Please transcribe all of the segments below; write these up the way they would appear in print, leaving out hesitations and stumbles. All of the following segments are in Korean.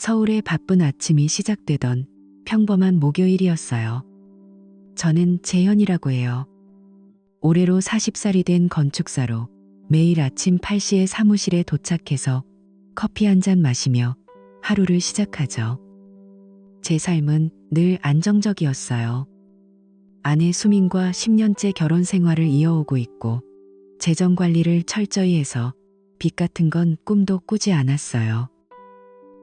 서울의 바쁜 아침이 시작되던 평범한 목요일이었어요. 저는 재현이라고 해요. 올해로 40살이 된 건축사로 매일 아침 8시에 사무실에 도착해서 커피 한 잔 마시며 하루를 시작하죠. 제 삶은 늘 안정적이었어요. 아내 수민과 10년째 결혼 생활을 이어오고 있고 재정 관리를 철저히 해서 빚 같은 건 꿈도 꾸지 않았어요.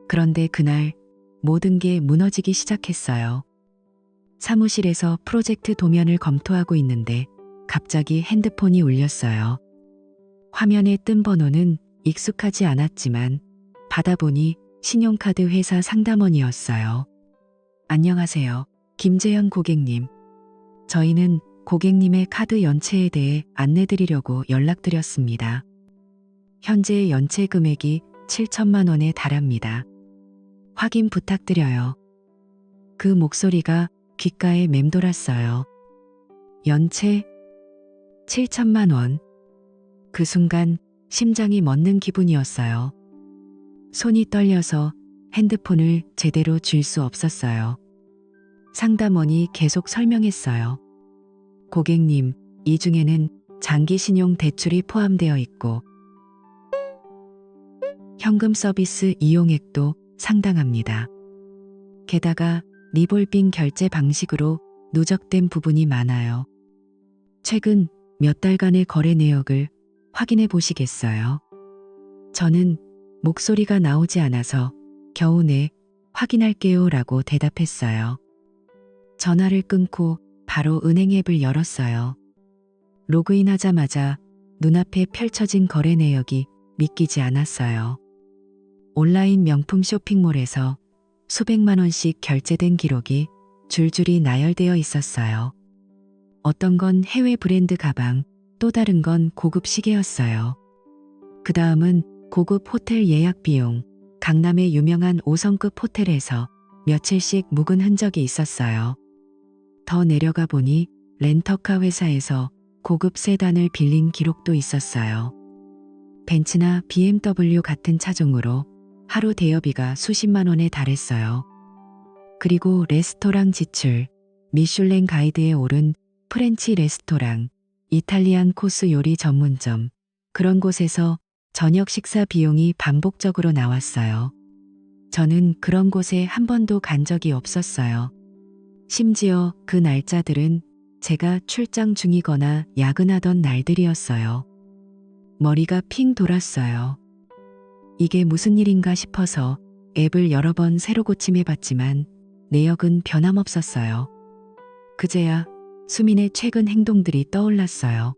그런데 그날 모든 게 무너지기 시작했어요. 사무실에서 프로젝트 도면을 검토하고 있는데 갑자기 핸드폰이 울렸어요. 화면에 뜬 번호는 익숙하지 않았지만 받아보니 신용카드 회사 상담원이었어요. 안녕하세요, 김재현 고객님. 저희는 고객님의 카드 연체에 대해 안내드리려고 연락드렸습니다. 현재 연체 금액이 7천만 원에 달합니다. 확인 부탁드려요. 그 목소리가 귓가에 맴돌았어요. 연체 7천만 원. 그 순간 심장이 멎는 기분이었어요. 손이 떨려서 핸드폰을 제대로 쥘 수 없었어요. 상담원이 계속 설명했어요. 고객님, 이 중에는 장기 신용 대출이 포함되어 있고 현금 서비스 이용액도 상당합니다. 게다가 리볼빙 결제 방식으로 누적된 부분이 많아요. 최근 몇 달간의 거래 내역을 확인해 보시겠어요? 저는 목소리가 나오지 않아서 겨우 네, 확인할게요 라고 대답했어요. 전화를 끊고 바로 은행 앱을 열었어요. 로그인하자마자 눈앞에 펼쳐진 거래 내역이 믿기지 않았어요. 온라인 명품 쇼핑몰에서 수백만 원씩 결제된 기록이 줄줄이 나열되어 있었어요. 어떤 건 해외 브랜드 가방, 또 다른 건 고급 시계였어요. 그 다음은 고급 호텔 예약 비용, 강남의 유명한 5성급 호텔에서 며칠씩 묵은 흔적이 있었어요. 더 내려가 보니 렌터카 회사에서 고급 세단을 빌린 기록도 있었어요. 벤츠나 BMW 같은 차종으로 하루 대여비가 수십만 원에 달했어요. 그리고 레스토랑 지출, 미슐랭 가이드에 오른 프렌치 레스토랑, 이탈리안 코스 요리 전문점, 그런 곳에서 저녁 식사 비용이 반복적으로 나왔어요. 저는 그런 곳에 한 번도 간 적이 없었어요. 심지어 그 날짜들은 제가 출장 중이거나 야근하던 날들이었어요. 머리가 핑 돌았어요. 이게 무슨 일인가 싶어서 앱을 여러 번 새로 고침해봤지만 내역은 변함없었어요. 그제야 수민의 최근 행동들이 떠올랐어요.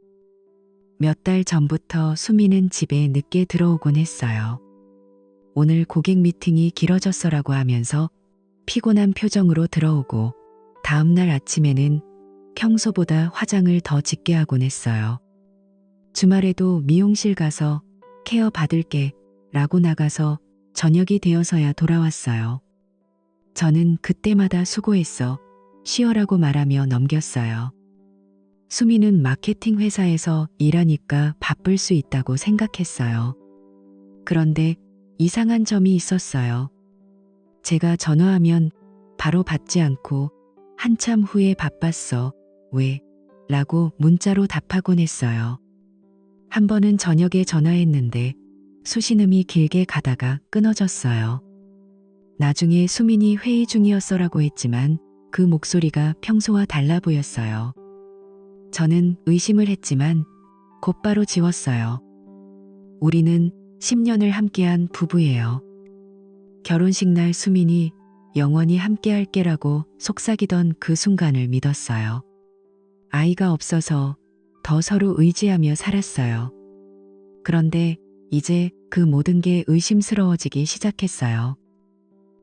몇 달 전부터 수민은 집에 늦게 들어오곤 했어요. 오늘 고객 미팅이 길어졌어라고 하면서 피곤한 표정으로 들어오고 다음날 아침에는 평소보다 화장을 더 짙게 하곤 했어요. 주말에도 미용실 가서 케어 받을게 라고 나가서 저녁이 되어서야 돌아왔어요. 저는 그때마다 수고했어, 쉬어라고 말하며 넘겼어요. 수미는 마케팅 회사에서 일하니까 바쁠 수 있다고 생각했어요. 그런데 이상한 점이 있었어요. 제가 전화하면 바로 받지 않고 한참 후에 바빴어, 왜? 라고 문자로 답하곤 했어요. 한 번은 저녁에 전화했는데 수신음이 길게 가다가 끊어졌어요. 나중에 수민이 회의 중이었어라고 했지만 그 목소리가 평소와 달라 보였어요. 저는 의심을 했지만 곧바로 지웠어요. 우리는 10년을 함께한 부부예요. 결혼식 날 수민이 영원히 함께할게라고 속삭이던 그 순간을 믿었어요. 아이가 없어서 더 서로 의지하며 살았어요. 그런데 이제 그 모든 게 의심스러워지기 시작했어요.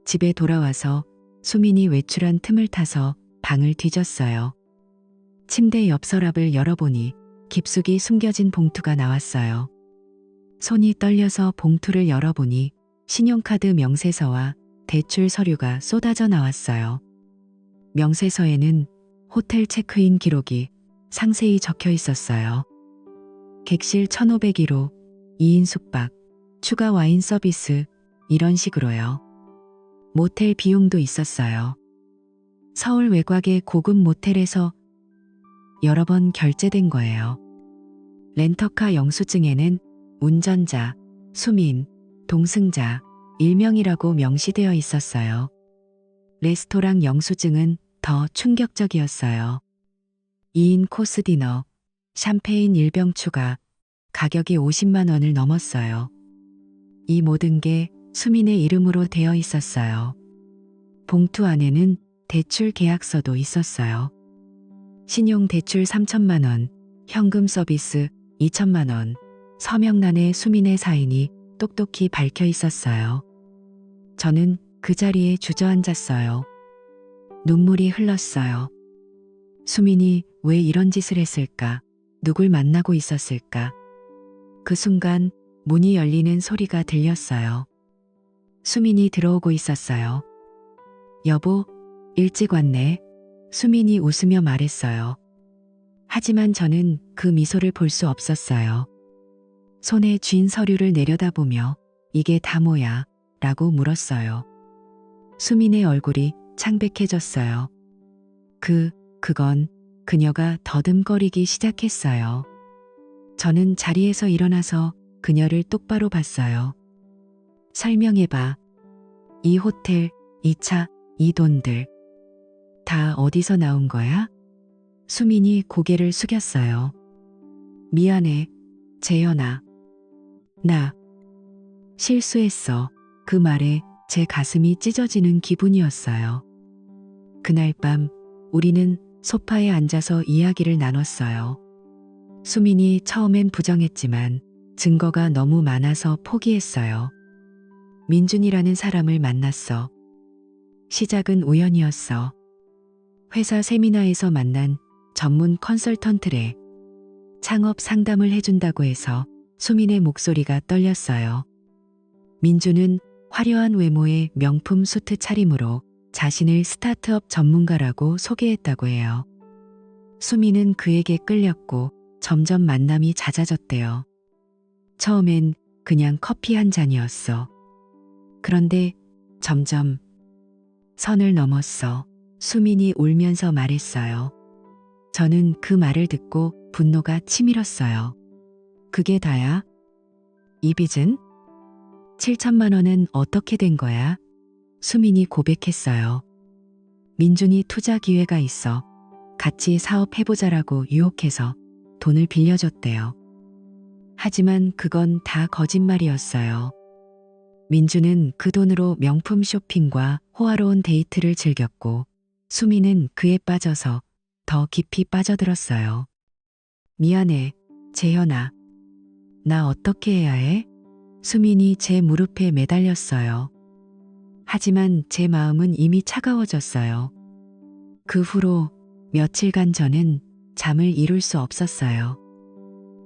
집에 돌아와서 수민이 외출한 틈을 타서 방을 뒤졌어요. 침대 옆 서랍을 열어보니 깊숙이 숨겨진 봉투가 나왔어요. 손이 떨려서 봉투를 열어보니 신용카드 명세서와 대출 서류가 쏟아져 나왔어요. 명세서에는 호텔 체크인 기록이 상세히 적혀 있었어요. 객실 1,501호, 2인 숙박, 추가 와인 서비스, 이런 식으로요. 모텔 비용도 있었어요. 서울 외곽의 고급 모텔에서 여러 번 결제된 거예요. 렌터카 영수증에는 운전자, 수민, 동승자, 일명이라고 명시되어 있었어요. 레스토랑 영수증은 더 충격적이었어요. 2인 코스 디너, 샴페인 1병 추가, 가격이 50만 원을 넘었어요. 이 모든 게 수민의 이름으로 되어 있었어요. 봉투 안에는 대출 계약서도 있었어요. 신용 대출 3천만 원, 현금 서비스 2천만 원, 서명란에 수민의 사인이 똑똑히 밝혀 있었어요. 저는 그 자리에 주저앉았어요. 눈물이 흘렀어요. 수민이 왜 이런 짓을 했을까? 누굴 만나고 있었을까? 그 순간 문이 열리는 소리가 들렸어요. 수민이 들어오고 있었어요. 여보, 일찍 왔네. 수민이 웃으며 말했어요. 하지만 저는 그 미소를 볼 수 없었어요. 손에 쥔 서류를 내려다보며 이게 다 뭐야? 라고 물었어요. 수민의 얼굴이 창백해졌어요. 그건 그녀가 더듬거리기 시작했어요. 저는 자리에서 일어나서 그녀를 똑바로 봤어요. 설명해봐. 이 호텔, 이 차, 이 돈들. 다 어디서 나온 거야? 수민이 고개를 숙였어요. 미안해, 재현아. 나 실수했어. 그 말에 제 가슴이 찢어지는 기분이었어요. 그날 밤 우리는 소파에 앉아서 이야기를 나눴어요. 수민이 처음엔 부정했지만 증거가 너무 많아서 포기했어요. 민준이라는 사람을 만났어. 시작은 우연이었어. 회사 세미나에서 만난 전문 컨설턴트래. 창업 상담을 해준다고 해서 수민의 목소리가 떨렸어요. 민주는 화려한 외모의 명품 수트 차림으로 자신을 스타트업 전문가라고 소개했다고 해요. 수민은 그에게 끌렸고 점점 만남이 잦아졌대요. 처음엔 그냥 커피 한 잔이었어. 그런데 점점 선을 넘었어. 수민이 울면서 말했어요. 저는 그 말을 듣고 분노가 치밀었어요. 그게 다야? 이 빚은? 7천만 원은 어떻게 된 거야? 수민이 고백했어요. 민준이 투자 기회가 있어. 같이 사업해보자라고 유혹해서 돈을 빌려줬대요. 하지만 그건 다 거짓말이었어요. 민주는 그 돈으로 명품 쇼핑과 호화로운 데이트를 즐겼고 수민은 그에 빠져서 더 깊이 빠져들었어요. 미안해, 재현아. 나 어떻게 해야 해? 수민이 제 무릎에 매달렸어요. 하지만 제 마음은 이미 차가워졌어요. 그 후로 며칠간 저는 잠을 이룰 수 없었어요.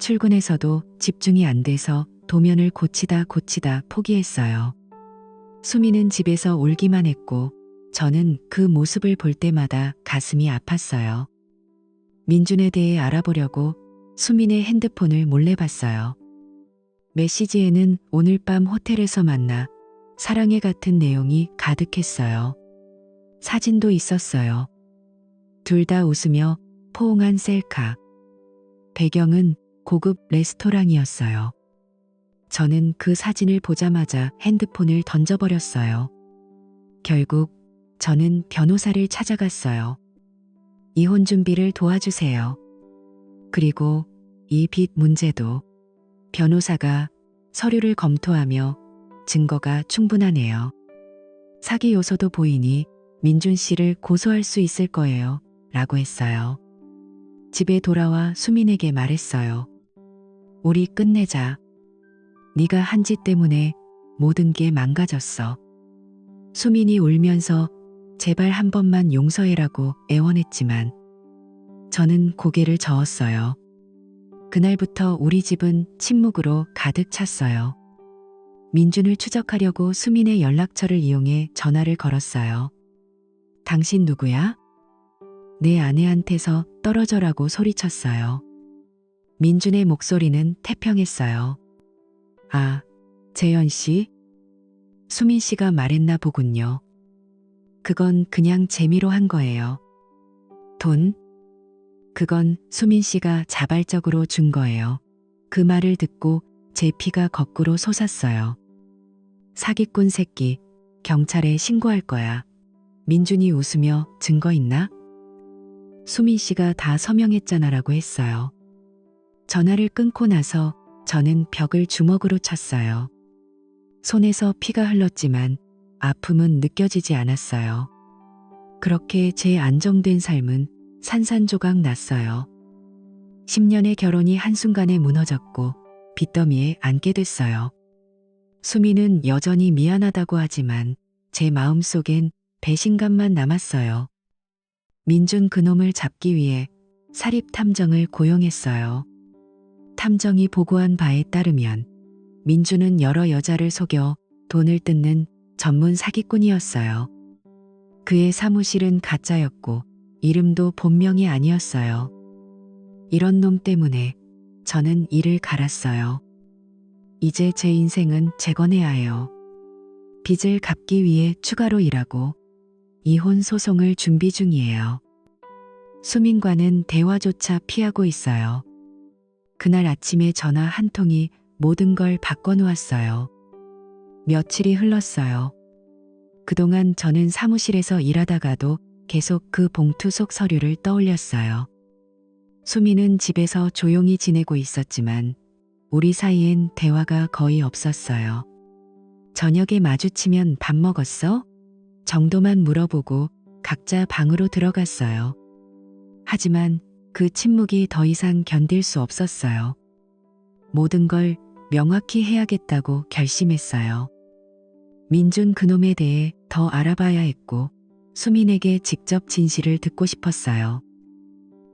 출근해서도 집중이 안 돼서 도면을 고치다 포기했어요. 수민은 집에서 울기만 했고 저는 그 모습을 볼 때마다 가슴이 아팠어요. 민준에 대해 알아보려고 수민의 핸드폰을 몰래 봤어요. 메시지에는 오늘 밤 호텔에서 만나 사랑해 같은 내용이 가득했어요. 사진도 있었어요. 둘 다 웃으며 포옹한 셀카. 배경은 고급 레스토랑이었어요. 저는 그 사진을 보자마자 핸드폰을 던져버렸어요. 결국 저는 변호사를 찾아갔어요. 이혼 준비를 도와주세요. 그리고 이 빚 문제도. 변호사가 서류를 검토하며 증거가 충분하네요. 사기 요소도 보이니 민준 씨를 고소할 수 있을 거예요. 라고 했어요. 집에 돌아와 수민에게 말했어요. 우리 끝내자. 네가 한 짓 때문에 모든 게 망가졌어. 수민이 울면서 제발 한 번만 용서해라고 애원했지만 저는 고개를 저었어요. 그날부터 우리 집은 침묵으로 가득 찼어요. 민준을 추적하려고 수민의 연락처를 이용해 전화를 걸었어요. 당신 누구야? 내 아내한테서 떨어져라고 소리쳤어요. 민준의 목소리는 태평했어요. 아, 재현 씨? 수민 씨가 말했나 보군요. 그건 그냥 재미로 한 거예요. 돈? 그건 수민 씨가 자발적으로 준 거예요. 그 말을 듣고 제 피가 거꾸로 솟았어요. 사기꾼 새끼, 경찰에 신고할 거야. 민준이 웃으며 증거 있나? 수민 씨가 다 서명했잖아라고 했어요. 전화를 끊고 나서 저는 벽을 주먹으로 쳤어요. 손에서 피가 흘렀지만 아픔은 느껴지지 않았어요. 그렇게 제 안정된 삶은 산산조각 났어요. 10년의 결혼이 한순간에 무너졌고 빚더미에 앉게 됐어요. 수미는 여전히 미안하다고 하지만 제 마음속엔 배신감만 남았어요. 민준 그놈을 잡기 위해 사립탐정을 고용했어요. 탐정이 보고한 바에 따르면 민준은 여러 여자를 속여 돈을 뜯는 전문 사기꾼이었어요. 그의 사무실은 가짜였고 이름도 본명이 아니었어요. 이런 놈 때문에 저는 이를 갈았어요. 이제 제 인생은 재건해야 해요. 빚을 갚기 위해 추가로 일하고 이혼 소송을 준비 중이에요. 수민과는 대화조차 피하고 있어요. 그날 아침에 전화 한 통이 모든 걸 바꿔놓았어요. 며칠이 흘렀어요. 그동안 저는 사무실에서 일하다가도 계속 그 봉투 속 서류를 떠올렸어요. 수미는 집에서 조용히 지내고 있었지만 우리 사이엔 대화가 거의 없었어요. 저녁에 마주치면 밥 먹었어? 정도만 물어보고 각자 방으로 들어갔어요. 하지만 그 침묵이 더 이상 견딜 수 없었어요. 모든 걸 명확히 해야겠다고 결심했어요. 민준 그놈에 대해 더 알아봐야 했고 수민에게 직접 진실을 듣고 싶었어요.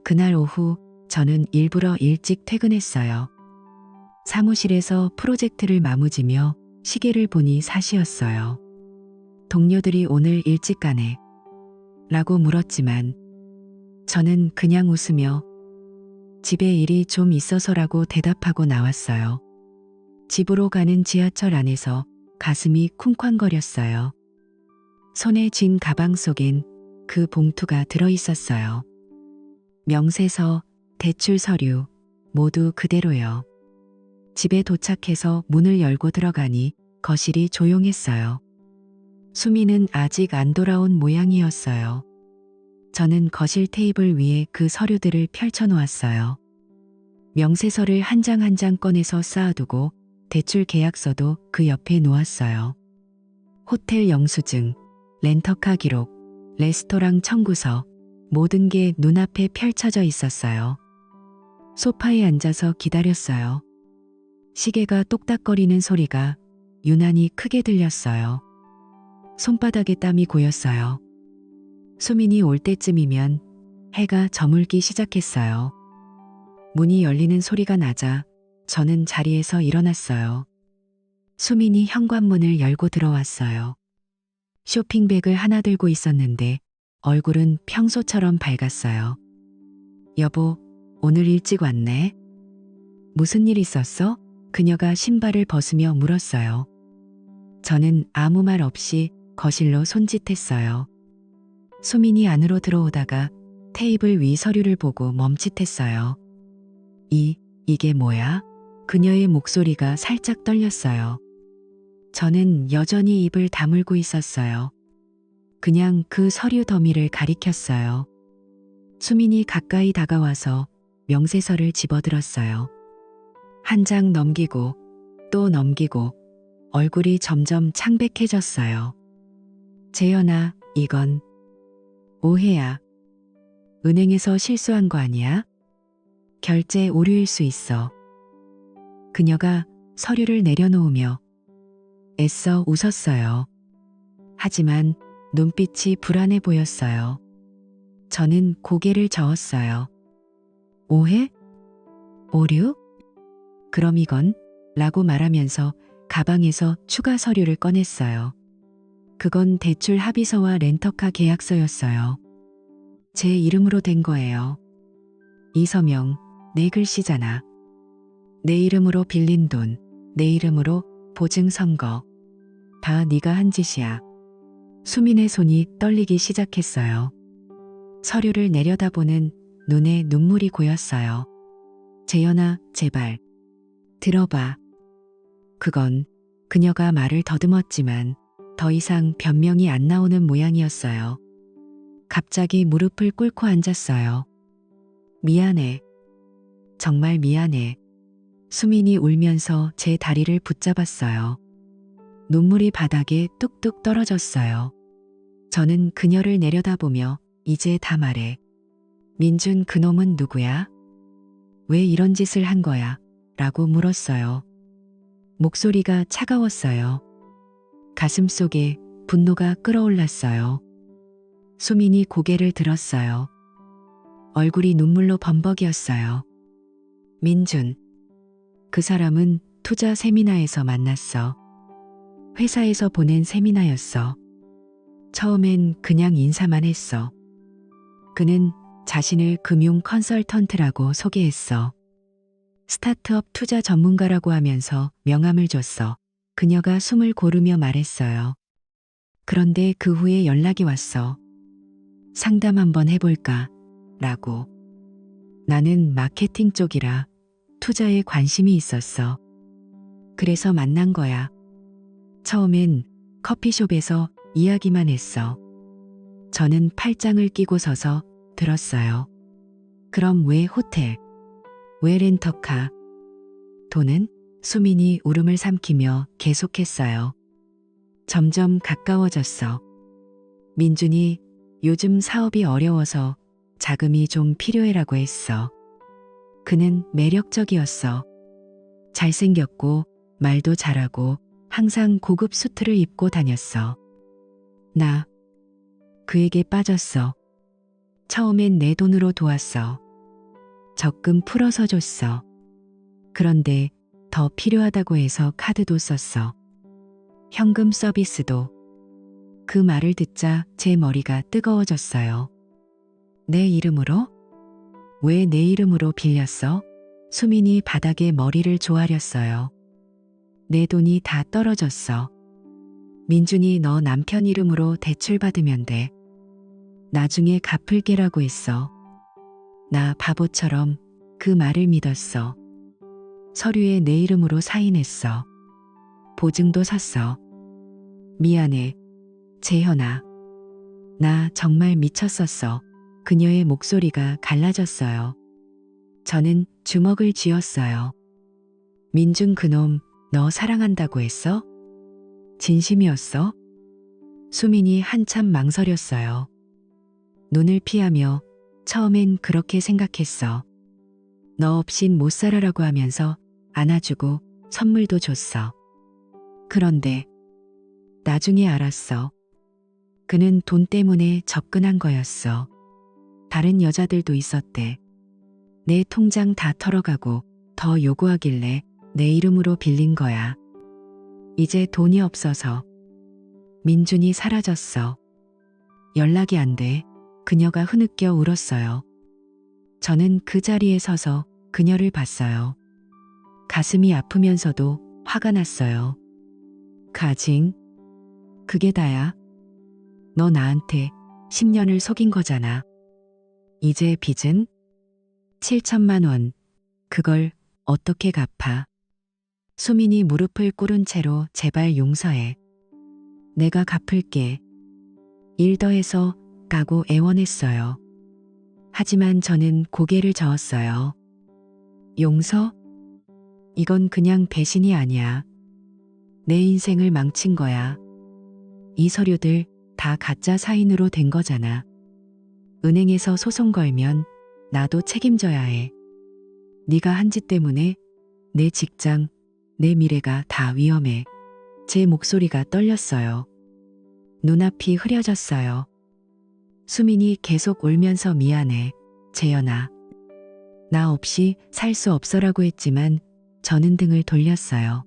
그날 오후 저는 일부러 일찍 퇴근했어요. 사무실에서 프로젝트를 마무지며 시계를 보니 4시였어요. 동료들이 오늘 일찍 가네? 라고 물었지만 저는 그냥 웃으며 집에 일이 좀 있어서라고 대답하고 나왔어요. 집으로 가는 지하철 안에서 가슴이 쿵쾅거렸어요. 손에 쥔 가방 속엔 그 봉투가 들어있었어요. 명세서, 대출 서류, 모두 그대로요. 집에 도착해서 문을 열고 들어가니 거실이 조용했어요. 수미는 아직 안 돌아온 모양이었어요. 저는 거실 테이블 위에 그 서류들을 펼쳐놓았어요. 명세서를 한 장 한 장 꺼내서 쌓아두고 대출 계약서도 그 옆에 놓았어요. 호텔 영수증, 렌터카 기록, 레스토랑 청구서, 모든 게 눈앞에 펼쳐져 있었어요. 소파에 앉아서 기다렸어요. 시계가 똑딱거리는 소리가 유난히 크게 들렸어요. 손바닥에 땀이 고였어요. 수민이 올 때쯤이면 해가 저물기 시작했어요. 문이 열리는 소리가 나자 저는 자리에서 일어났어요. 수민이 현관문을 열고 들어왔어요. 쇼핑백을 하나 들고 있었는데 얼굴은 평소처럼 밝았어요. 여보, 오늘 일찍 왔네. 무슨 일 있었어? 그녀가 신발을 벗으며 물었어요. 저는 아무 말 없이 거실로 손짓했어요. 수민이 안으로 들어오다가 테이블 위 서류를 보고 멈칫했어요. 이게 뭐야? 그녀의 목소리가 살짝 떨렸어요. 저는 여전히 입을 다물고 있었어요. 그냥 그 서류 더미를 가리켰어요. 수민이 가까이 다가와서 명세서를 집어들었어요. 한 장 넘기고 또 넘기고 얼굴이 점점 창백해졌어요. 재현아, 이건 오해야. 은행에서 실수한 거 아니야? 결제 오류일 수 있어. 그녀가 서류를 내려놓으며 애써 웃었어요. 하지만 눈빛이 불안해 보였어요. 저는 고개를 저었어요. 오해? 오류? 그럼 이건? 라고 말하면서 가방에서 추가 서류를 꺼냈어요. 그건 대출 합의서와 렌터카 계약서였어요. 제 이름으로 된 거예요. 이서명, 내 글씨잖아. 내 이름으로 빌린 돈, 내 이름으로 보증 선거. 다 네가 한 짓이야. 수민의 손이 떨리기 시작했어요. 서류를 내려다보는 눈에 눈물이 고였어요. 재현아, 제발. 들어봐. 그건 그녀가 말을 더듬었지만 더 이상 변명이 안 나오는 모양이었어요. 갑자기 무릎을 꿇고 앉았어요. 미안해. 정말 미안해. 수민이 울면서 제 다리를 붙잡았어요. 눈물이 바닥에 뚝뚝 떨어졌어요. 저는 그녀를 내려다보며 이제 다 말해. 민준 그놈은 누구야? 왜 이런 짓을 한 거야? 라고 물었어요. 목소리가 차가웠어요. 가슴속에 분노가 끓어올랐어요. 수민이 고개를 들었어요. 얼굴이 눈물로 범벅이었어요. 민준. 그 사람은 투자 세미나에서 만났어. 회사에서 보낸 세미나였어. 처음엔 그냥 인사만 했어. 그는 자신을 금융 컨설턴트라고 소개했어. 스타트업 투자 전문가라고 하면서 명함을 줬어. 그녀가 숨을 고르며 말했어요. 그런데 그 후에 연락이 왔어. 상담 한번 해볼까? 라고. 나는 마케팅 쪽이라 투자에 관심이 있었어. 그래서 만난 거야. 처음엔 커피숍에서 이야기만 했어. 저는 팔짱을 끼고 서서 들었어요. 그럼 왜 호텔? 왜 렌터카? 돈은? 수민이 울음을 삼키며 계속했어요. 점점 가까워졌어. 민준이 요즘 사업이 어려워서 자금이 좀 필요해라고 했어. 그는 매력적이었어. 잘생겼고 말도 잘하고 항상 고급 수트를 입고 다녔어. 나 그에게 빠졌어. 처음엔 내 돈으로 도왔어. 적금 풀어서 줬어. 그런데 더 필요하다고 해서 카드도 썼어. 현금 서비스도. 그 말을 듣자 제 머리가 뜨거워졌어요. 내 이름으로? 왜 내 이름으로 빌렸어? 수민이 바닥에 머리를 조아렸어요. 내 돈이 다 떨어졌어. 민준이 너 남편 이름으로 대출받으면 돼. 나중에 갚을게라고 했어. 나 바보처럼 그 말을 믿었어. 서류에 내 이름으로 사인했어. 보증도 샀어. 미안해. 재현아. 나 정말 미쳤었어. 그녀의 목소리가 갈라졌어요. 저는 주먹을 쥐었어요. 민준 그놈 너 사랑한다고 했어? 진심이었어? 수민이 한참 망설였어요. 눈을 피하며 처음엔 그렇게 생각했어. 너 없인 못 살아라고 하면서 안아주고 선물도 줬어. 그런데 나중에 알았어. 그는 돈 때문에 접근한 거였어. 다른 여자들도 있었대. 내 통장 다 털어가고 더 요구하길래 내 이름으로 빌린 거야. 이제 돈이 없어서. 민준이 사라졌어. 연락이 안 돼. 그녀가 흐느껴 울었어요. 저는 그 자리에 서서 그녀를 봤어요. 가슴이 아프면서도 화가 났어요. 가징. 그게 다야. 너 나한테 10년을 속인 거잖아. 이제 빚은? 7천만 원. 그걸 어떻게 갚아? 수민이 무릎을 꿇은 채로 제발 용서해. 내가 갚을게. 일 더해서 까고 애원했어요. 하지만 저는 고개를 저었어요. 용서? 이건 그냥 배신이 아니야. 내 인생을 망친 거야. 이 서류들 다 가짜 사인으로 된 거잖아. 은행에서 소송 걸면 나도 책임져야 해. 네가 한 짓 때문에 내 직장, 내 미래가 다 위험해. 제 목소리가 떨렸어요. 눈앞이 흐려졌어요. 수민이 계속 울면서 미안해. 재현아. 나 없이 살 수 없어라고 했지만 저는 등을 돌렸어요.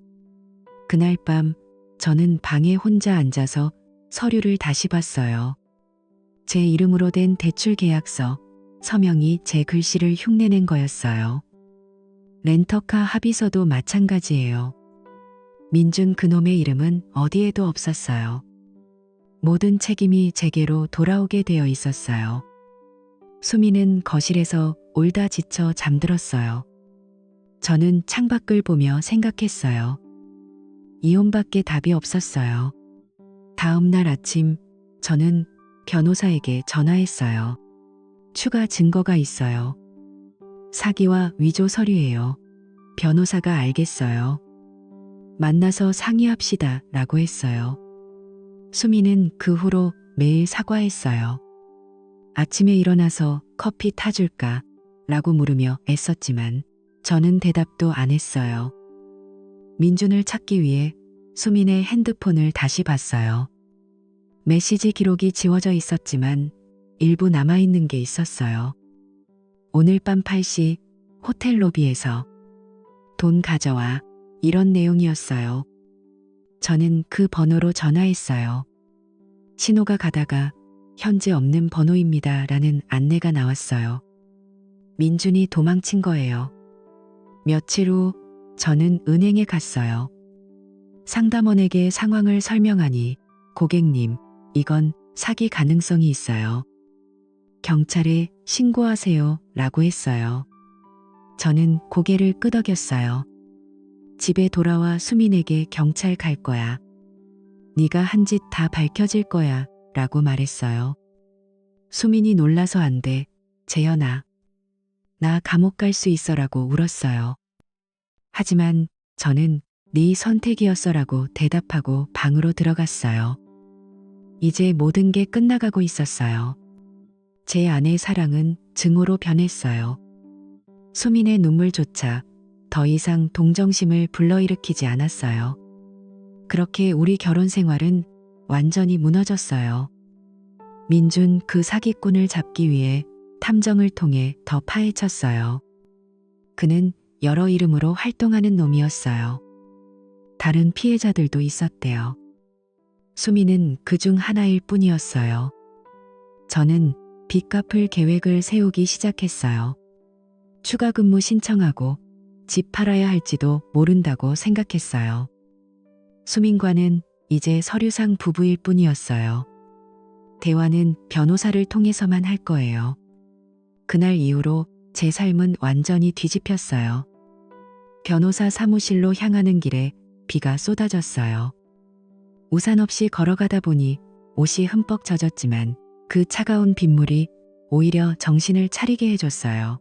그날 밤 저는 방에 혼자 앉아서 서류를 다시 봤어요. 제 이름으로 된 대출 계약서, 서명이 제 글씨를 흉내낸 거였어요. 렌터카 합의서도 마찬가지예요. 민준 그놈의 이름은 어디에도 없었어요. 모든 책임이 제게로 돌아오게 되어 있었어요. 수미는 거실에서 울다 지쳐 잠들었어요. 저는 창밖을 보며 생각했어요. 이혼밖에 답이 없었어요. 다음 날 아침 저는 변호사에게 전화했어요. 추가 증거가 있어요. 사기와 위조 서류예요. 변호사가 알겠어요. 만나서 상의합시다 라고 했어요. 수미는 그 후로 매일 사과했어요. 아침에 일어나서 커피 타줄까? 라고 물으며 애썼지만 저는 대답도 안 했어요. 민준을 찾기 위해 수민의 핸드폰을 다시 봤어요. 메시지 기록이 지워져 있었지만 일부 남아있는 게 있었어요. 오늘 밤 8시 호텔 로비에서 돈 가져와, 이런 내용이었어요. 저는 그 번호로 전화했어요. 신호가 가다가 현재 없는 번호입니다 라는 안내가 나왔어요. 민준이 도망친 거예요. 며칠 후 저는 은행에 갔어요. 상담원에게 상황을 설명하니 고객님, 이건 사기 가능성이 있어요. 경찰에 신고하세요 라고 했어요. 저는 고개를 끄덕였어요. 집에 돌아와 수민에게 경찰 갈 거야. 네가 한 짓 다 밝혀질 거야 라고 말했어요. 수민이 놀라서 안 돼. 재현아. 나 감옥 갈 수 있어라고 울었어요. 하지만 저는 네 선택이었어라고 대답하고 방으로 들어갔어요. 이제 모든 게 끝나가고 있었어요. 제 아내의 사랑은 증오로 변했어요. 수민의 눈물조차 더 이상 동정심을 불러일으키지 않았어요. 그렇게 우리 결혼 생활은 완전히 무너졌어요. 민준 그 사기꾼을 잡기 위해 탐정을 통해 더 파헤쳤어요. 그는 여러 이름으로 활동하는 놈이었어요. 다른 피해자들도 있었대요. 수미는 그중 하나일 뿐이었어요. 저는 빚 갚을 계획을 세우기 시작했어요. 추가 근무 신청하고 집 팔아야 할지도 모른다고 생각했어요. 수민과는 이제 서류상 부부일 뿐이었어요. 대화는 변호사를 통해서만 할 거예요. 그날 이후로 제 삶은 완전히 뒤집혔어요. 변호사 사무실로 향하는 길에 비가 쏟아졌어요. 우산 없이 걸어가다 보니 옷이 흠뻑 젖었지만 그 차가운 빗물이 오히려 정신을 차리게 해줬어요.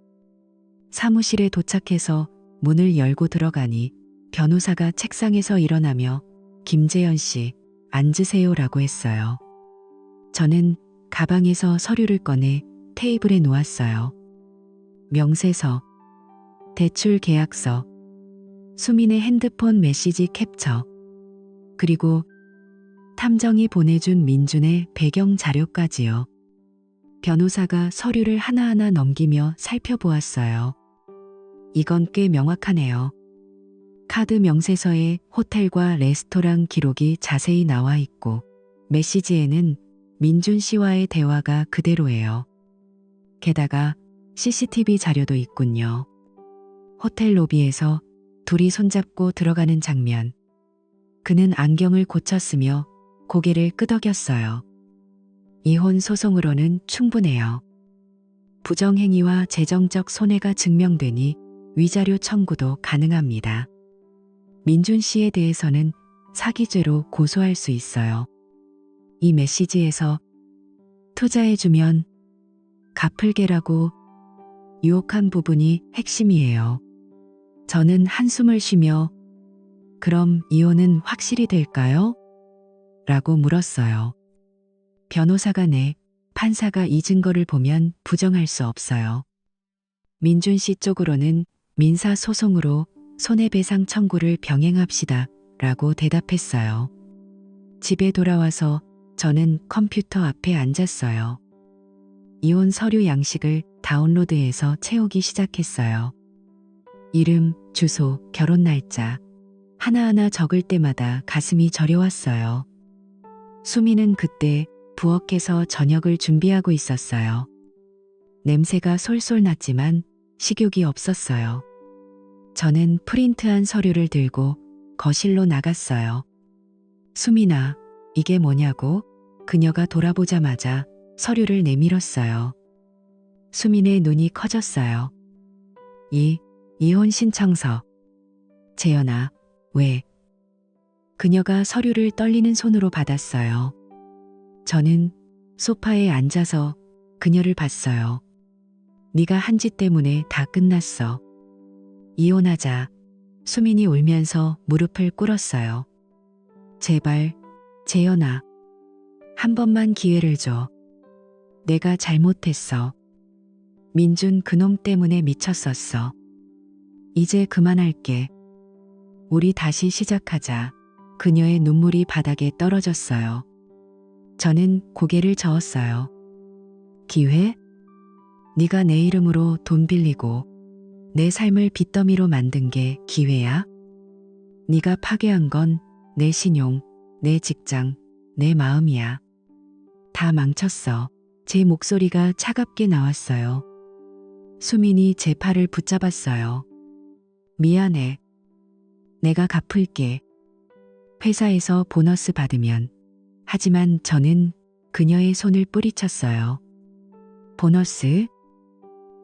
사무실에 도착해서 문을 열고 들어가니 변호사가 책상에서 일어나며 김재현 씨, 앉으세요라고 했어요. 저는 가방에서 서류를 꺼내 테이블에 놓았어요. 명세서, 대출 계약서, 수민의 핸드폰 메시지 캡처, 그리고 탐정이 보내준 민준의 배경 자료까지요. 변호사가 서류를 하나하나 넘기며 살펴보았어요. 이건 꽤 명확하네요. 카드 명세서에 호텔과 레스토랑 기록이 자세히 나와 있고 메시지에는 민준 씨와의 대화가 그대로예요. 게다가 CCTV 자료도 있군요. 호텔 로비에서 둘이 손잡고 들어가는 장면. 그는 안경을 고쳤으며 고개를 끄덕였어요. 이혼 소송으로는 충분해요. 부정행위와 재정적 손해가 증명되니 위자료 청구도 가능합니다. 민준 씨에 대해서는 사기죄로 고소할 수 있어요. 이 메시지에서 투자해주면 갚을게라고 유혹한 부분이 핵심이에요. 저는 한숨을 쉬며 그럼 이혼은 확실히 될까요? 라고 물었어요. 변호사가 네, 판사가 이 증거를 보면 부정할 수 없어요. 민준 씨 쪽으로는 민사소송으로 손해배상 청구를 병행합시다 라고 대답했어요. 집에 돌아와서 저는 컴퓨터 앞에 앉았어요. 이혼 서류 양식을 다운로드해서 채우기 시작했어요. 이름, 주소, 결혼 날짜 하나하나 적을 때마다 가슴이 저려왔어요. 수미는 그때 부엌에서 저녁을 준비하고 있었어요. 냄새가 솔솔 났지만 식욕이 없었어요. 저는 프린트한 서류를 들고 거실로 나갔어요. 수민아, 이게 뭐냐고? 그녀가 돌아보자마자 서류를 내밀었어요. 수민의 눈이 커졌어요. 이혼 신청서. 재현아, 왜? 그녀가 서류를 떨리는 손으로 받았어요. 저는 소파에 앉아서 그녀를 봤어요. 네가 한 짓 때문에 다 끝났어. 이혼하자. 수민이 울면서 무릎을 꿇었어요. 제발, 재현아. 한 번만 기회를 줘. 내가 잘못했어. 민준 그놈 때문에 미쳤었어. 이제 그만할게. 우리 다시 시작하자. 그녀의 눈물이 바닥에 떨어졌어요. 저는 고개를 저었어요. 기회? 네가 내 이름으로 돈 빌리고 내 삶을 빚더미로 만든 게 기회야? 네가 파괴한 건 내 신용, 내 직장, 내 마음이야. 다 망쳤어. 제 목소리가 차갑게 나왔어요. 수민이 제 팔을 붙잡았어요. 미안해. 내가 갚을게. 회사에서 보너스 받으면. 하지만 저는 그녀의 손을 뿌리쳤어요. 보너스?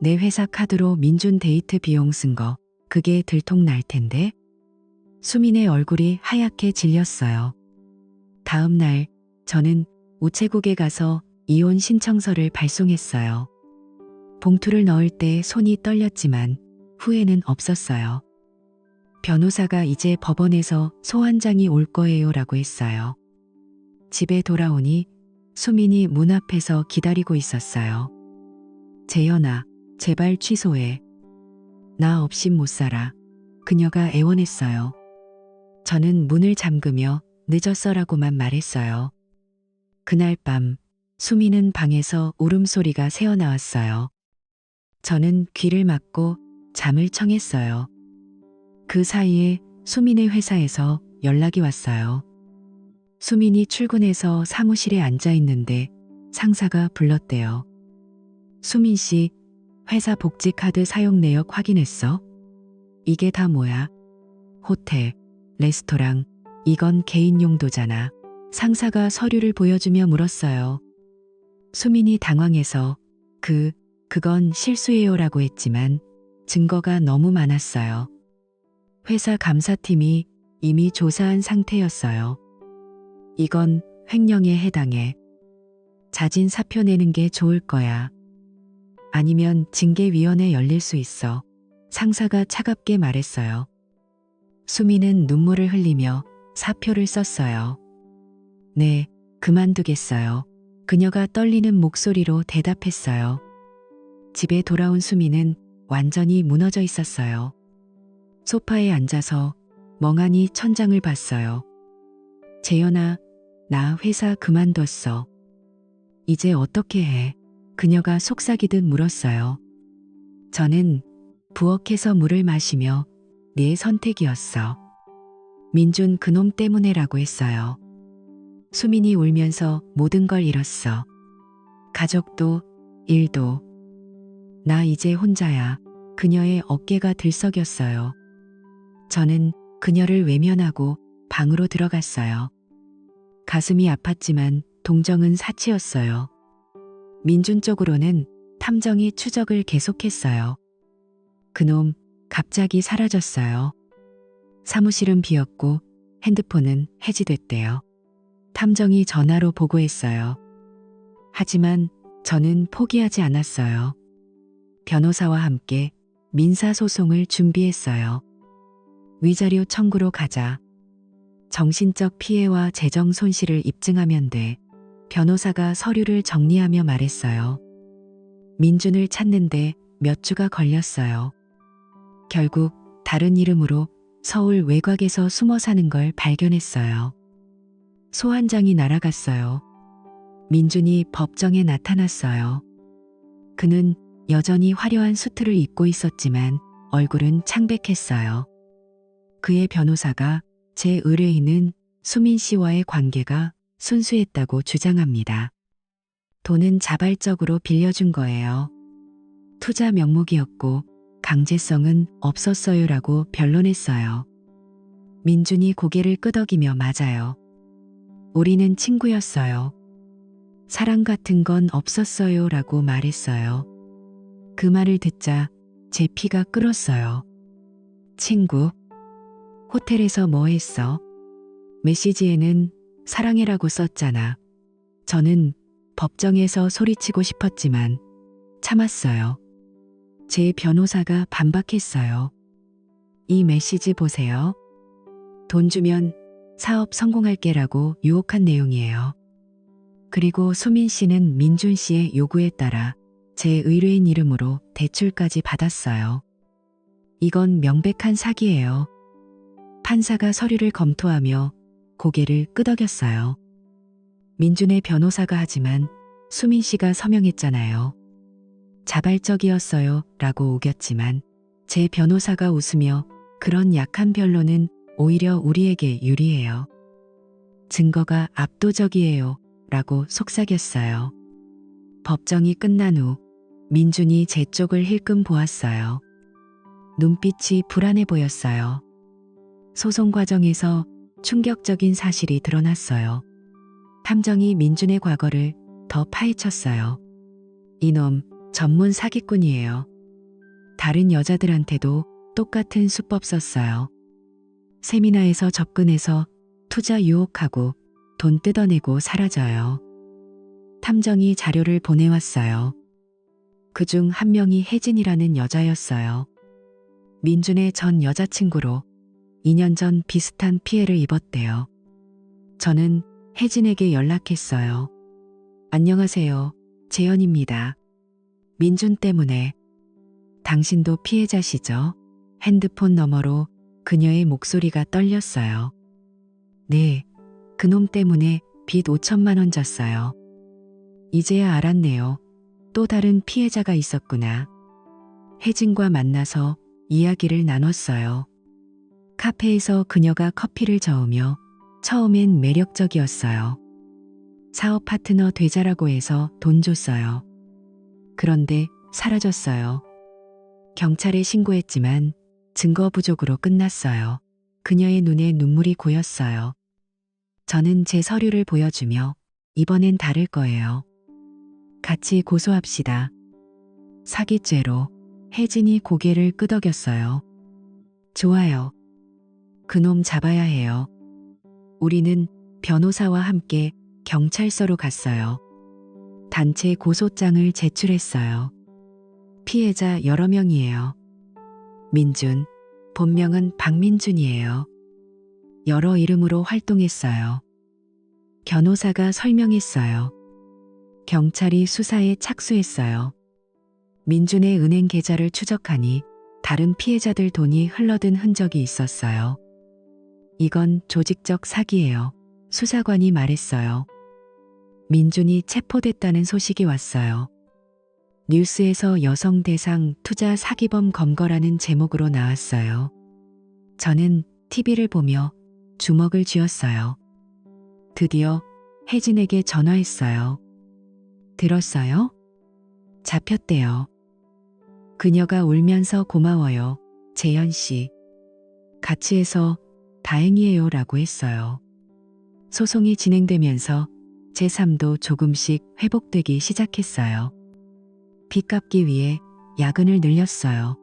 내 회사 카드로 민준 데이트 비용 쓴 거 그게 들통날 텐데. 수민의 얼굴이 하얗게 질렸어요. 다음 날 저는 우체국에 가서 이혼 신청서를 발송했어요. 봉투를 넣을 때 손이 떨렸지만 후회는 없었어요. 변호사가 이제 법원에서 소환장이 올 거예요라고 했어요. 집에 돌아오니 수민이 문 앞에서 기다리고 있었어요. 재현아, 제발 취소해. 나 없인 못 살아. 그녀가 애원했어요. 저는 문을 잠그며 늦었어라고만 말했어요. 그날 밤 수민은 방에서 울음소리가 새어나왔어요. 저는 귀를 막고 잠을 청했어요. 그 사이에 수민의 회사에서 연락이 왔어요. 수민이 출근해서 사무실에 앉아 있는데 상사가 불렀대요. 수민 씨, 회사 복지카드 사용 내역 확인했어? 이게 다 뭐야? 호텔, 레스토랑, 이건 개인 용도잖아. 상사가 서류를 보여주며 물었어요. 수민이 당황해서 그건 실수예요라고 했지만 증거가 너무 많았어요. 회사 감사팀이 이미 조사한 상태였어요. 이건 횡령에 해당해. 자진 사표 내는 게 좋을 거야. 아니면 징계위원회 열릴 수 있어. 상사가 차갑게 말했어요. 수민은 눈물을 흘리며 사표를 썼어요. 네, 그만두겠어요. 그녀가 떨리는 목소리로 대답했어요. 집에 돌아온 수민은 완전히 무너져 있었어요. 소파에 앉아서 멍하니 천장을 봤어요. 재현아, 나 회사 그만뒀어. 이제 어떻게 해? 그녀가 속삭이듯 물었어요. 저는 부엌에서 물을 마시며 네 선택이었어. 민준 그놈 때문에라고 했어요. 수민이 울면서 모든 걸 잃었어. 가족도, 일도. 나 이제 혼자야. 그녀의 어깨가 들썩였어요. 저는 그녀를 외면하고 방으로 들어갔어요. 가슴이 아팠지만 동정은 사치였어요. 민준 쪽으로는 탐정이 추적을 계속했어요. 그놈 갑자기 사라졌어요. 사무실은 비었고 핸드폰은 해지됐대요. 탐정이 전화로 보고했어요. 하지만 저는 포기하지 않았어요. 변호사와 함께 민사소송을 준비했어요. 위자료 청구로 가자. 정신적 피해와 재정 손실을 입증하면 돼. 변호사가 서류를 정리하며 말했어요. 민준을 찾는데 몇 주가 걸렸어요. 결국 다른 이름으로 서울 외곽에서 숨어 사는 걸 발견했어요. 소환장이 날아갔어요. 민준이 법정에 나타났어요. 그는 여전히 화려한 수트를 입고 있었지만 얼굴은 창백했어요. 그의 변호사가 제 의뢰인은 수민 씨와의 관계가 순수했다고 주장합니다. 돈은 자발적으로 빌려준 거예요. 투자 명목이었고 강제성은 없었어요라고 변론했어요. 민준이 고개를 끄덕이며 맞아요. 우리는 친구였어요. 사랑 같은 건 없었어요 라고 말했어요. 그 말을 듣자 제 피가 끓었어요. 친구, 호텔에서 뭐 했어? 메시지에는 사랑해라고 썼잖아. 저는 법정에서 소리치고 싶었지만 참았어요. 제 변호사가 반박했어요. 이 메시지 보세요. 돈 주면 사업 성공할게라고 유혹한 내용이에요. 그리고 수민 씨는 민준 씨의 요구에 따라 제 의뢰인 이름으로 대출까지 받았어요. 이건 명백한 사기예요. 판사가 서류를 검토하며 고개를 끄덕였어요. 민준의 변호사가 하지만 수민 씨가 서명했잖아요. 자발적이었어요 라고 우겼지만 제 변호사가 웃으며 그런 약한 변론은 오히려 우리에게 유리해요. 증거가 압도적이에요 라고 속삭였어요. 법정이 끝난 후 민준이 제 쪽을 힐끔 보았어요. 눈빛이 불안해 보였어요. 소송 과정에서 충격적인 사실이 드러났어요. 탐정이 민준의 과거를 더 파헤쳤어요. 이놈 전문 사기꾼이에요. 다른 여자들한테도 똑같은 수법 썼어요. 세미나에서 접근해서 투자 유혹하고 돈 뜯어내고 사라져요. 탐정이 자료를 보내왔어요. 그중 한 명이 혜진이라는 여자였어요. 민준의 전 여자친구로 2년 전 비슷한 피해를 입었대요. 저는 혜진에게 연락했어요. 안녕하세요. 재현입니다. 민준 때문에. 당신도 피해자시죠? 핸드폰 너머로 그녀의 목소리가 떨렸어요. 네, 그놈 때문에 빚 5천만 원 졌어요. 이제야 알았네요. 또 다른 피해자가 있었구나. 혜진과 만나서 이야기를 나눴어요. 카페에서 그녀가 커피를 저으며 처음엔 매력적이었어요. 사업 파트너 되자라고 해서 돈 줬어요. 그런데 사라졌어요. 경찰에 신고했지만 증거 부족으로 끝났어요. 그녀의 눈에 눈물이 고였어요. 저는 제 서류를 보여주며 이번엔 다를 거예요. 같이 고소합시다. 사기죄로. 혜진이 고개를 끄덕였어요. 좋아요. 그놈 잡아야 해요. 우리는 변호사와 함께 경찰서로 갔어요. 단체 고소장을 제출했어요. 피해자 여러 명이에요. 민준, 본명은 박민준이에요. 여러 이름으로 활동했어요. 변호사가 설명했어요. 경찰이 수사에 착수했어요. 민준의 은행 계좌를 추적하니 다른 피해자들 돈이 흘러든 흔적이 있었어요. 이건 조직적 사기예요. 수사관이 말했어요. 민준이 체포됐다는 소식이 왔어요. 뉴스에서 여성 대상 투자 사기범 검거라는 제목으로 나왔어요. 저는 TV를 보며 주먹을 쥐었어요. 드디어 혜진에게 전화했어요. 들었어요? 잡혔대요. 그녀가 울면서 고마워요. 재현 씨. 같이 해서 다행이에요 라고 했어요. 소송이 진행되면서 제 삶도 조금씩 회복되기 시작했어요. 빚 갚기 위해 야근을 늘렸어요.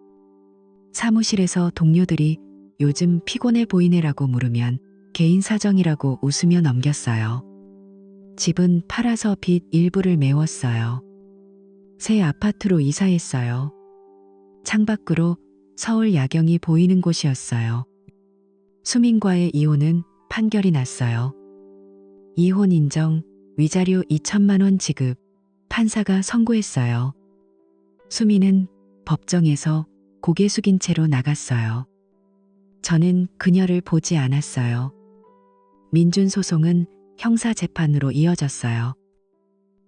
사무실에서 동료들이 요즘 피곤해 보이네라고 물으면 개인 사정이라고 웃으며 넘겼어요. 집은 팔아서 빚 일부를 메웠어요. 새 아파트로 이사했어요. 창밖으로 서울 야경이 보이는 곳이었어요. 수민과의 이혼은 판결이 났어요. 이혼 인정, 위자료 2천만 원 지급, 판사가 선고했어요. 수민은 법정에서 고개 숙인 채로 나갔어요. 저는 그녀를 보지 않았어요. 민준 소송은 형사재판으로 이어졌어요.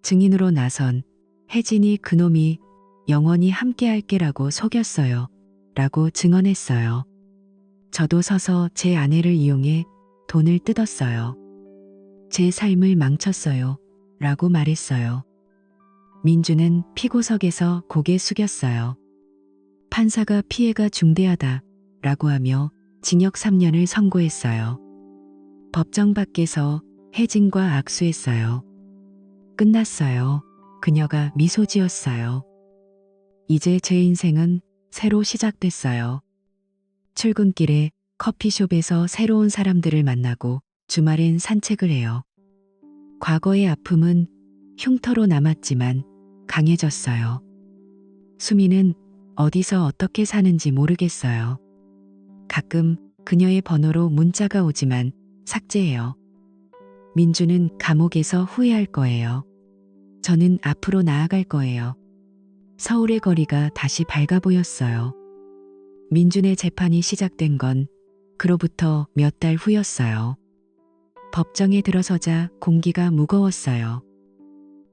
증인으로 나선 혜진이 그놈이 영원히 함께할게라고 속였어요. 라고 증언했어요. 저도 서서 제 아내를 이용해 돈을 뜯었어요. 제 삶을 망쳤어요. 라고 말했어요. 민주는 피고석에서 고개 숙였어요. 판사가 피해가 중대하다 라고 하며 징역 3년을 선고했어요. 법정 밖에서 혜진과 악수했어요. 끝났어요. 그녀가 미소 지었어요. 이제 제 인생은 새로 시작됐어요. 출근길에 커피숍에서 새로운 사람들을 만나고 주말엔 산책을 해요. 과거의 아픔은 흉터로 남았지만 강해졌어요. 수미는 어디서 어떻게 사는지 모르겠어요. 가끔 그녀의 번호로 문자가 오지만 삭제해요. 민주는 감옥에서 후회할 거예요. 저는 앞으로 나아갈 거예요. 서울의 거리가 다시 밝아 보였어요. 민준의 재판이 시작된 건 그로부터 몇 달 후였어요. 법정에 들어서자 공기가 무거웠어요.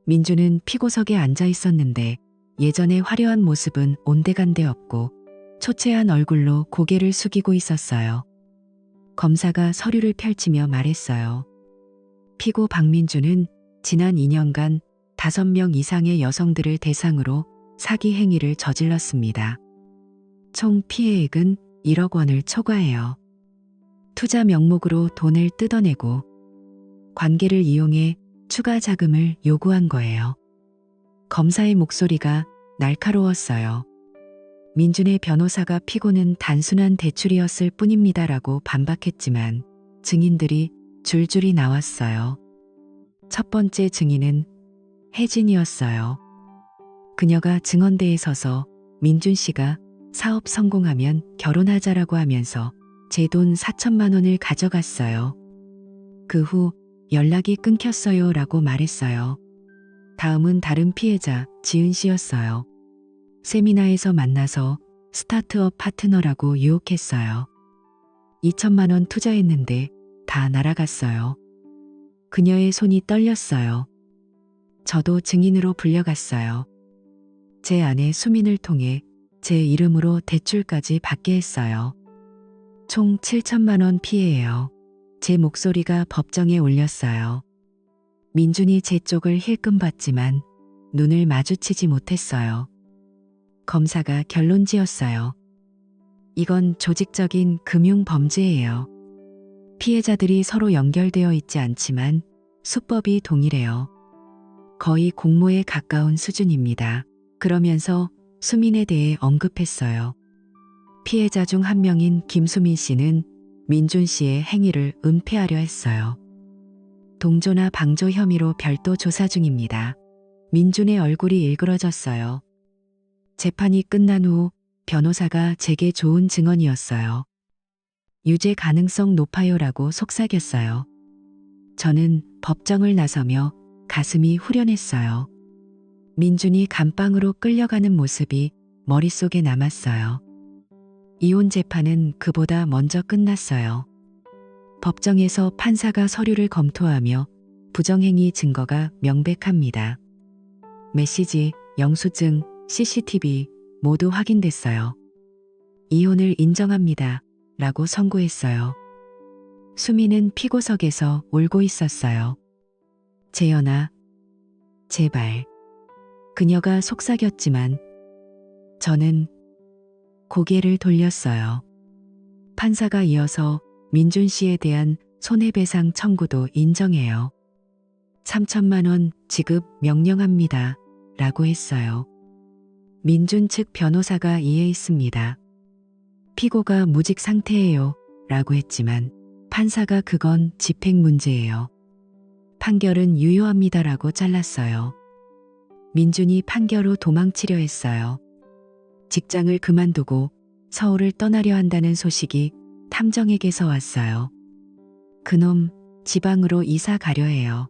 민주는 피고석에 앉아 있었는데 예전의 화려한 모습은 온데간데 없고 초췌한 얼굴로 고개를 숙이고 있었어요. 검사가 서류를 펼치며 말했어요. 피고 박민주는 지난 2년간 5명 이상의 여성들을 대상으로 사기 행위를 저질렀습니다. 총 피해액은 1억 원을 초과해요. 투자 명목으로 돈을 뜯어내고 관계를 이용해 추가 자금을 요구한 거예요. 검사의 목소리가 날카로웠어요. 민준의 변호사가 피고는 단순한 대출이었을 뿐입니다라고 반박했지만 증인들이 줄줄이 나왔어요. 첫 번째 증인은 혜진이었어요. 그녀가 증언대에 서서 민준 씨가 사업 성공하면 결혼하자라고 하면서 제 돈 4천만 원을 가져갔어요. 그 후 연락이 끊겼어요 라고 말했어요. 다음은 다른 피해자 지은 씨였어요. 세미나에서 만나서 스타트업 파트너라고 유혹했어요. 2천만 원 투자했는데 다 날아갔어요. 그녀의 손이 떨렸어요. 저도 증인으로 불려갔어요. 제 아내 수민을 통해 제 이름으로 대출까지 받게 했어요. 총 7천만 원 피해예요. 제 목소리가 법정에 울렸어요. 민준이 제 쪽을 힐끔 봤지만 눈을 마주치지 못했어요. 검사가 결론 지었어요. 이건 조직적인 금융 범죄예요. 피해자들이 서로 연결되어 있지 않지만 수법이 동일해요. 거의 공모에 가까운 수준입니다. 그러면서 수민에 대해 언급했어요. 피해자 중 한 명인 김수민 씨는 민준 씨의 행위를 은폐하려 했어요. 동조나 방조 혐의로 별도 조사 중입니다. 민준의 얼굴이 일그러졌어요. 재판이 끝난 후 변호사가 제게 좋은 증언이었어요. 유죄 가능성 높아요라고 속삭였어요. 저는 법정을 나서며 가슴이 후련했어요. 민준이 감방으로 끌려가는 모습이 머릿속에 남았어요. 이혼 재판은 그보다 먼저 끝났어요. 법정에서 판사가 서류를 검토하며 부정행위 증거가 명백합니다. 메시지, 영수증, CCTV 모두 확인됐어요. 이혼을 인정합니다. 라고 선고했어요. 수미는 피고석에서 울고 있었어요. 재현아, 제발. 그녀가 속삭였지만 저는 고개를 돌렸어요. 판사가 이어서 민준 씨에 대한 손해배상 청구도 인정해요. 3천만 원 지급 명령합니다. 라고 했어요. 민준 측 변호사가 이해했습니다. 피고가 무직 상태예요. 라고 했지만 판사가 그건 집행 문제예요. 판결은 유효합니다라고 잘랐어요. 민준이 판결 후 도망치려 했어요. 직장을 그만두고 서울을 떠나려 한다는 소식이 탐정에게서 왔어요. 그놈 지방으로 이사 가려 해요.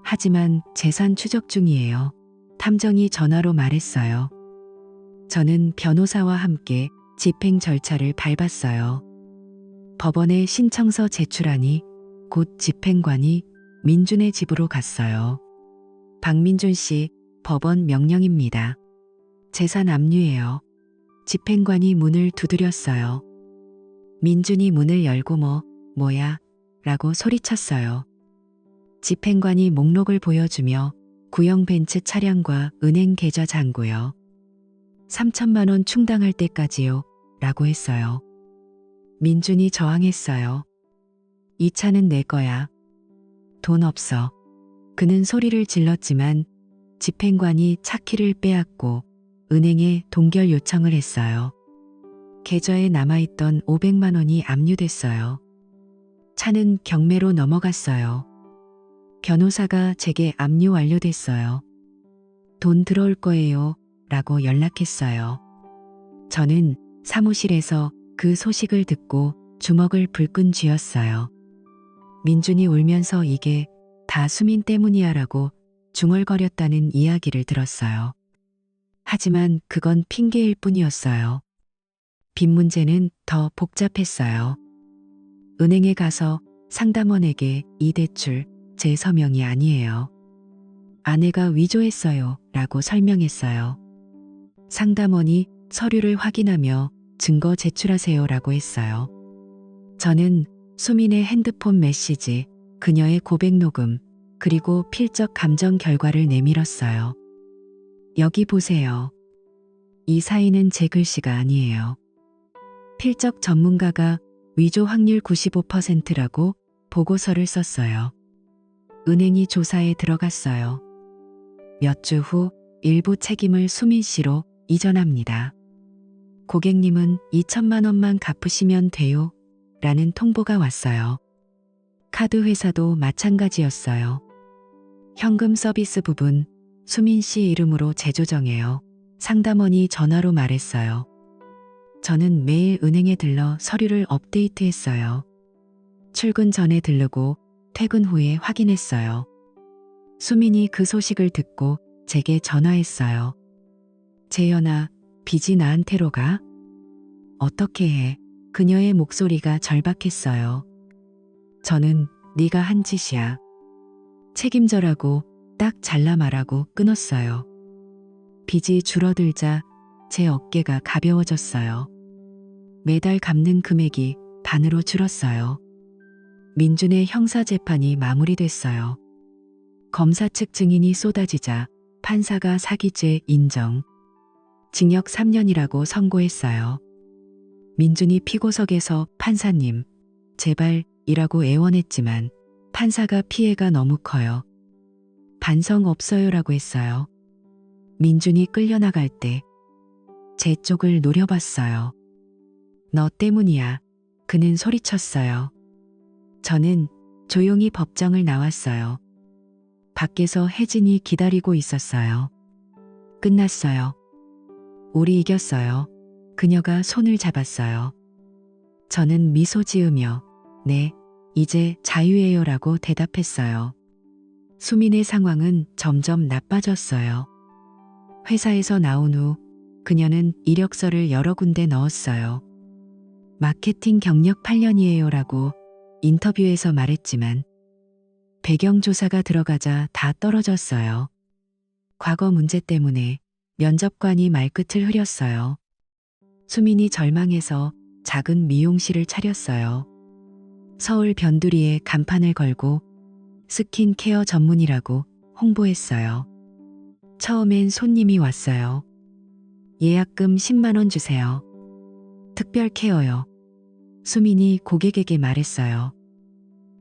하지만 재산 추적 중이에요. 탐정이 전화로 말했어요. 저는 변호사와 함께 집행 절차를 밟았어요. 법원에 신청서 제출하니 곧 집행관이 민준의 집으로 갔어요. 박민준 씨, 법원 명령입니다. 재산 압류예요. 집행관이 문을 두드렸어요. 민준이 문을 열고 뭐야? 라고 소리쳤어요. 집행관이 목록을 보여주며 구형 벤츠 차량과 은행 계좌 잔고요. 3천만 원 충당할 때까지요. 라고 했어요. 민준이 저항했어요. 이 차는 내 거야. 돈 없어. 그는 소리를 질렀지만 집행관이 차키를 빼앗고 은행에 동결 요청을 했어요. 계좌에 남아있던 500만 원이 압류됐어요. 차는 경매로 넘어갔어요. 변호사가 제게 압류 완료됐어요. 돈 들어올 거예요 라고 연락했어요. 저는 사무실에서 그 소식을 듣고 주먹을 불끈 쥐었어요. 민준이 울면서 이게 다 수민 때문이야 라고 중얼거렸다는 이야기를 들었어요. 하지만 그건 핑계일 뿐이었어요. 빚 문제는 더 복잡했어요. 은행에 가서 상담원에게 이 대출 제 서명이 아니에요. 아내가 위조했어요 라고 설명했어요. 상담원이 서류를 확인하며 증거 제출하세요 라고 했어요. 저는 수민의 핸드폰 메시지, 그녀의 고백 녹음, 그리고 필적 감정 결과를 내밀었어요. 여기 보세요. 이 사인은 제 글씨가 아니에요. 필적 전문가가 위조 확률 95%라고 보고서를 썼어요. 은행이 조사에 들어갔어요. 몇 주 후 일부 책임을 수민 씨로 이전합니다. 고객님은 2천만 원만 갚으시면 돼요 라는 통보가 왔어요. 카드 회사도 마찬가지였어요. 현금 서비스 부분 수민 씨 이름으로 재조정해요. 상담원이 전화로 말했어요. 저는 매일 은행에 들러 서류를 업데이트했어요. 출근 전에 들르고 퇴근 후에 확인했어요. 수민이 그 소식을 듣고 제게 전화했어요. 재현아, 빚이 나한테로 가? 어떻게 해? 그녀의 목소리가 절박했어요. 저는 네가 한 짓이야. 책임져라고 딱 잘라 말하고 끊었어요. 빚이 줄어들자 제 어깨가 가벼워졌어요. 매달 갚는 금액이 반으로 줄었어요. 민준의 형사재판이 마무리됐어요. 검사 측 증인이 쏟아지자 판사가 사기죄 인정. 징역 3년이라고 선고했어요. 민준이 피고석에서 판사님, 제발 이라고 애원했지만 판사가 피해가 너무 커요. 반성 없어요라고 했어요. 민준이 끌려나갈 때 제 쪽을 노려봤어요. 너 때문이야. 그는 소리쳤어요. 저는 조용히 법정을 나왔어요. 밖에서 혜진이 기다리고 있었어요. 끝났어요. 우리 이겼어요. 그녀가 손을 잡았어요. 저는 미소 지으며 네, 이제 자유예요라고 대답했어요. 수민의 상황은 점점 나빠졌어요. 회사에서 나온 후 그녀는 이력서를 여러 군데 넣었어요. 마케팅 경력 8년이에요라고 인터뷰에서 말했지만 배경조사가 들어가자 다 떨어졌어요. 과거 문제 때문에 면접관이 말끝을 흐렸어요. 수민이 절망해서 작은 미용실을 차렸어요. 서울 변두리에 간판을 걸고 스킨케어 전문이라고 홍보했어요. 처음엔 손님이 왔어요. 예약금 10만 원 주세요. 특별 케어요. 수민이 고객에게 말했어요.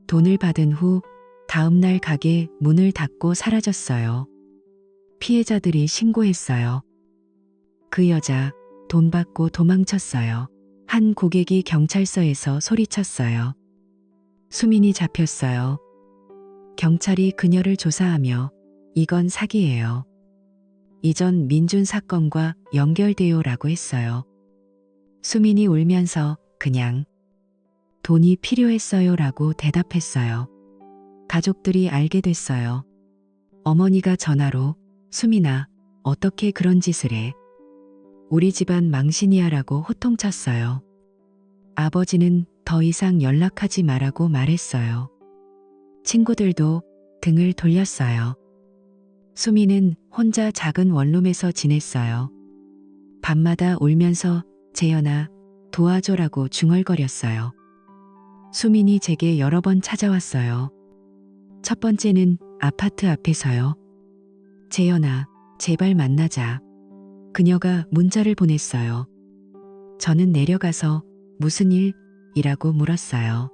돈을 받은 후 다음날 가게 문을 닫고 사라졌어요. 피해자들이 신고했어요. 그 여자 돈 받고 도망쳤어요. 한 고객이 경찰서에서 소리쳤어요. 수민이 잡혔어요. 경찰이 그녀를 조사하며 이건 사기예요. 이전 민준 사건과 연결돼요라고 했어요. 수민이 울면서 그냥 돈이 필요했어요라고 대답했어요. 가족들이 알게 됐어요. 어머니가 전화로 수민아, 어떻게 그런 짓을 해? 우리 집안 망신이야라고 호통쳤어요. 아버지는 더 이상 연락하지 말라고 말했어요. 친구들도 등을 돌렸어요. 수민은 혼자 작은 원룸에서 지냈어요. 밤마다 울면서 재현아, 도와줘라고 중얼거렸어요. 수민이 제게 여러 번 찾아왔어요. 첫 번째는 아파트 앞에서요. 재현아, 제발 만나자. 그녀가 문자를 보냈어요. 저는 내려가서 무슨 일이라고 물었어요.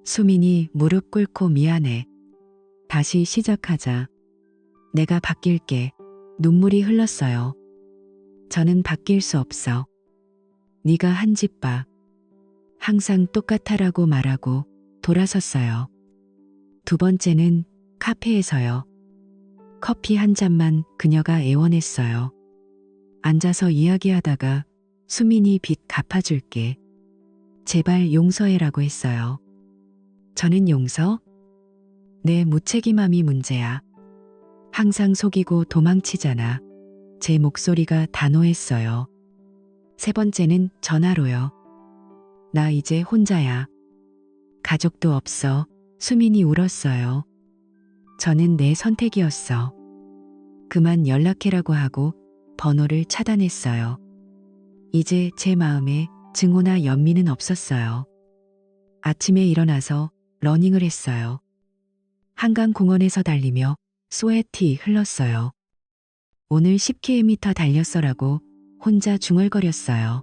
수민이 무릎 꿇고 미안해. 다시 시작하자. 내가 바뀔게. 눈물이 흘렀어요. 저는 바뀔 수 없어. 네가 한 집 봐. 항상 똑같아라고 말하고 돌아섰어요. 두 번째는 카페에서요. 커피 한 잔만 그녀가 애원했어요. 앉아서 이야기하다가 수민이 빚 갚아줄게. 제발 용서해라고 했어요. 저는 용서? 내 무책임함이 문제야. 항상 속이고 도망치잖아. 제 목소리가 단호했어요. 세 번째는 전화로요. 나 이제 혼자야. 가족도 없어. 수민이 울었어요. 저는 내 선택이었어. 그만 연락해라고 하고 번호를 차단했어요. 이제 제 마음에 증오나 연민은 없었어요. 아침에 일어나서 러닝을 했어요. 한강공원에서 달리며 스웨티 흘렀어요. 오늘 10km 달렸어라고 혼자 중얼거렸어요.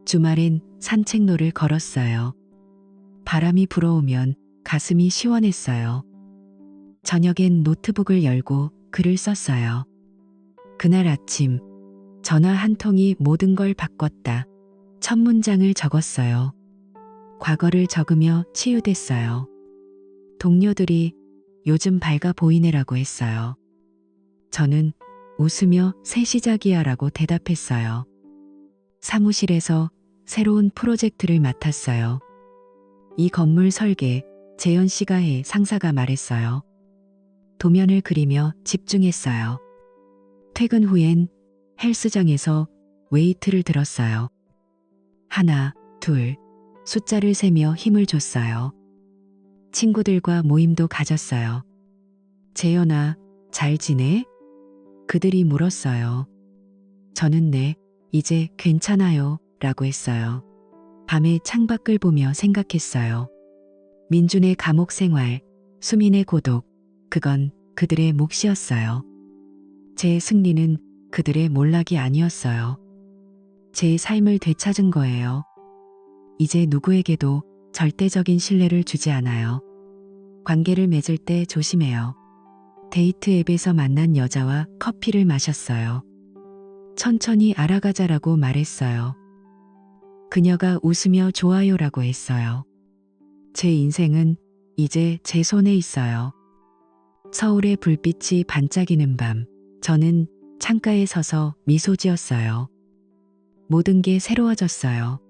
주말엔 산책로를 걸었어요. 바람이 불어오면 가슴이 시원했어요. 저녁엔 노트북을 열고 글을 썼어요. 그날 아침 전화 한 통이 모든 걸 바꿨다. 첫 문장을 적었어요. 과거를 적으며 치유됐어요. 동료들이 요즘 밝아 보이네라고 했어요. 저는 웃으며 새 시작이야 라고 대답했어요. 사무실에서 새로운 프로젝트를 맡았어요. 이 건물 설계 재현 씨가 해 상사가 말했어요. 도면을 그리며 집중했어요. 퇴근 후엔 헬스장에서 웨이트를 들었어요. 하나, 둘, 숫자를 세며 힘을 줬어요. 친구들과 모임도 가졌어요. 재현아, 잘 지내? 그들이 물었어요. 저는 네, 이제 괜찮아요 라고 했어요. 밤에 창밖을 보며 생각했어요. 민준의 감옥 생활, 수민의 고독, 그건 그들의 몫이었어요. 제 승리는 그들의 몰락이 아니었어요. 제 삶을 되찾은 거예요. 이제 누구에게도 절대적인 신뢰를 주지 않아요. 관계를 맺을 때 조심해요. 데이트 앱에서 만난 여자와 커피를 마셨어요. 천천히 알아가자라고 말했어요. 그녀가 웃으며 좋아요라고 했어요. 제 인생은 이제 제 손에 있어요. 서울의 불빛이 반짝이는 밤, 저는 창가에 서서 미소 지었어요. 모든 게 새로워졌어요.